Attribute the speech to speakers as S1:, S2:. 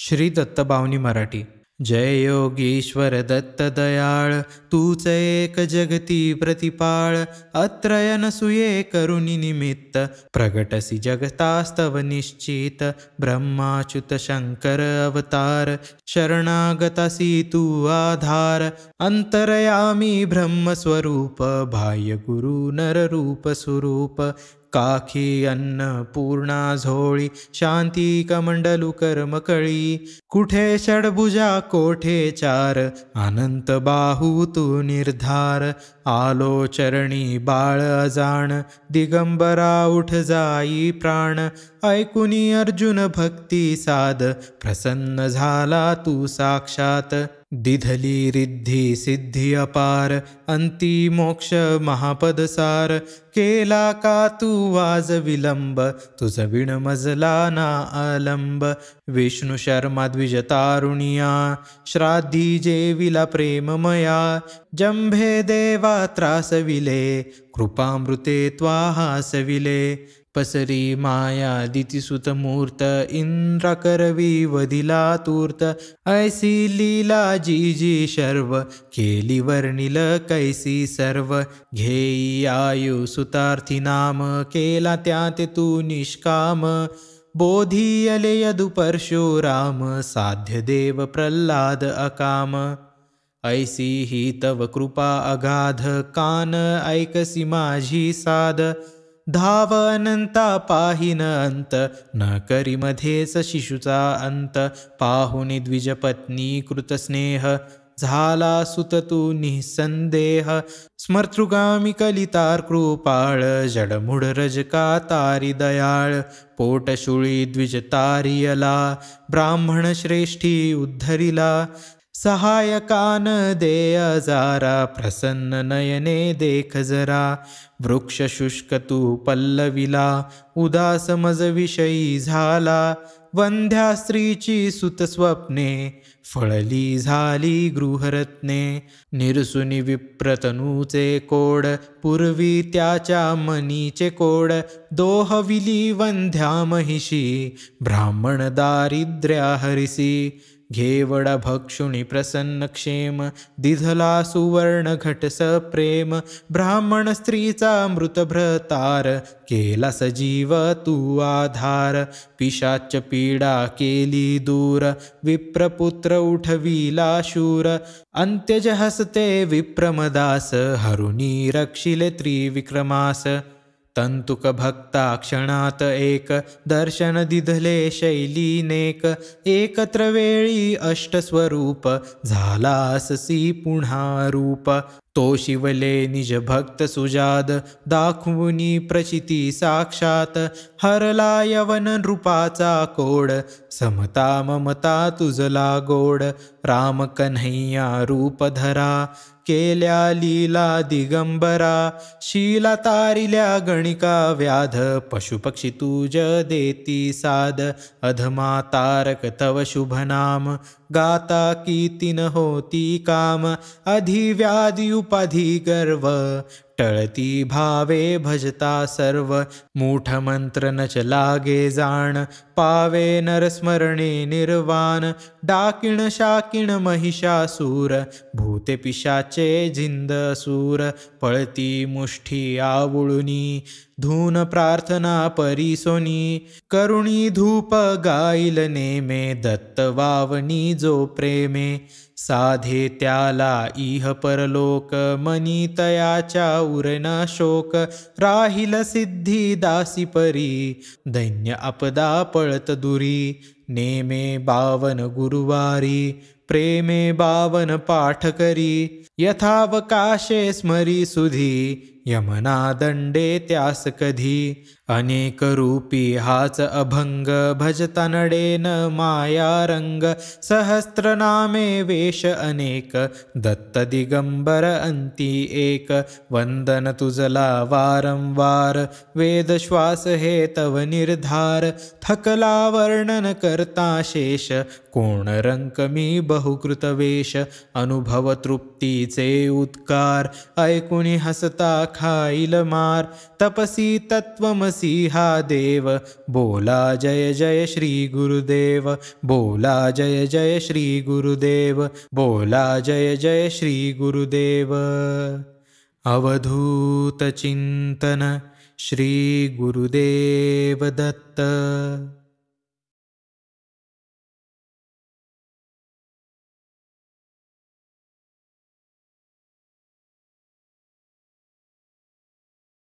S1: श्री दत्तबावनी मराठी. जय योगीश्वर दत्त दयाळ, तूच एक जगती प्रतिपाळ. अत्रय नसूये करुणी निमित्त, प्रगटसी जगतास्तव निश्चित. ब्रह्माच्युत शंकर अवतार, शरणागतासी तू आधार. अंतरयामी ब्रह्मस्वरूप, बाह्य गुरु नररूप स्वरूप. काखी अन्न पूर्णा झोळी, शांती कमंडलू कर्मकळी. कुठे षडभुजा कोठे चार, अनंत बाहू तू निर्धार. आलो चरणी बाळ अजाण, दिगंबरा उठ जाई प्राण. ऐकुनी अर्जुन भक्ती साध, प्रसन्न झाला तू साक्षात. दिधली रिद्धी सिद्धी अपार, अंती मोक्ष महापदसार. केला का तू आज विलंब, तुझ विण मजला ना अलंब. विष्णू शर्मा द्विज तारुणिया, श्राद्धी जेविला प्रेममया. जंभे देवा त्रासविले, कृपामृते त्वा हासविले. पसरी माया दितिसुत मूर्त, इंद्र करवी वदिला तूर्त. ऐसी लीला जी जी शर्व, केली वर्णिल कैसी सर्व. घेई आयु सुतार्थी नाम, केला त्यात तू निष्काम. बोधियले यदु परशुराम, साध्य देव प्रल्हाद अकाम. ऐसी ही तव कृपा अगाध, कान ऐकसी माझी साध. धाव अनंता पाहिन अंत, न करी मध्येच शिशुचा अंत. पाहुनी द्विजपत्नी कृतस्नेह, झाला सुत तू निसंदेह. स्मर्तृगामी कलितार कृपाळ, जडमुड रजका तारी दयाळ. पोटशुळी द्विज तारियला, ब्राह्मण श्रेष्ठी उद्धरिला. सहायकान दे अजारा, प्रसन्न नयने देख जरा. वृक्ष शुष्क तू पल्लविला, उदास मज विषयी झाला. वंध्या स्त्रीची सुत स्वप्ने, फळली झाली गृहरत्ने. निरसुनी विप्रतनूचे कोड, पूर्वी त्याच्या मनीचे कोड. दोहविली वंध्या महिषी, ब्राह्मण दारिद्र्या हरिसी. घेवडा भक्षुणी प्रसन्न क्षेम, दिधला सुवर्ण घटस प्रेम. ब्राह्मण स्त्रीचा मृत भ्रतार, केला सजीव तू आधार. पिशाच पीडा केली दूर, विप्रपुत्र उठविला शूर. अंत्यज हसते विप्रमदास, हरुणी रक्षिले त्रिविक्रमास. तंतुक भक्ता क्षणात एक, दर्शन दिधले शैली नेक. एकत्र वेळी अष्टस्वरूप, झाला अससी पुन्हा रूप. तो शिवले निज भक्त सुजाद, दाखवुनी प्रचिती साक्षात. हरला यवन रूपाचा कोड, समता ममता तुझला गोड. राम कन्हैया रूप धरा, केल्या लीला दिगंबरा. शीला तारिल्या गणिका व्याध, पशुपक्षी तुज देती साद. अधमा तारक तव शुभ नाम, गाता कीर्तिन होती काम. अधिव्याधी उपाधी गर्व, टळती भावे भजता सर्व. मूढ मंत्र नच लागे जाण, पावे नरस्मरणे निर्वाण. डाकिण शाकिण महिषासूर, भूते पिशाचे जिंद सूर. पळती मुष्ठी आवळुनी, धून प्रार्थना परिसोनी. करुणी धूप गाईल नेमे, दत्त वावनी जो प्रेमे. साधे त्याला इह परलोक, मनी तयाच्या उरना शोक. राहिल सिद्धी दासी परी, दैन्य आपदा पळत दुरी. नेमे 52 गुरुवारी, प्रेमे 52 पाठ करी. यथावकाशे स्मरी सुधी, यमना दंडे त्यास कधी. अनेक रूपी हाच अभंग, भजता नडेन माया रंग. सहस्त्रनामे वेश अनेक, दत्त दिगंबर अंती एक. वंदन तुझला वारंवार, वेद श्वास हे तव निर्धार. थकला वर्णन करता शेष, कोण रंक मी बहुकृत वेश. अनुभव तृप्तीचे उद्गार, ऐकुनी हसता खाईल मार. तपसी तत्वमसी मसीहा देव, बोला जय जय श्री गुरुदेव, बोला जय जय श्री गुरुदेव, बोला जय जय श्री गुरुदेव. अवधूत चिंतन श्री गुरुदेव दत्त.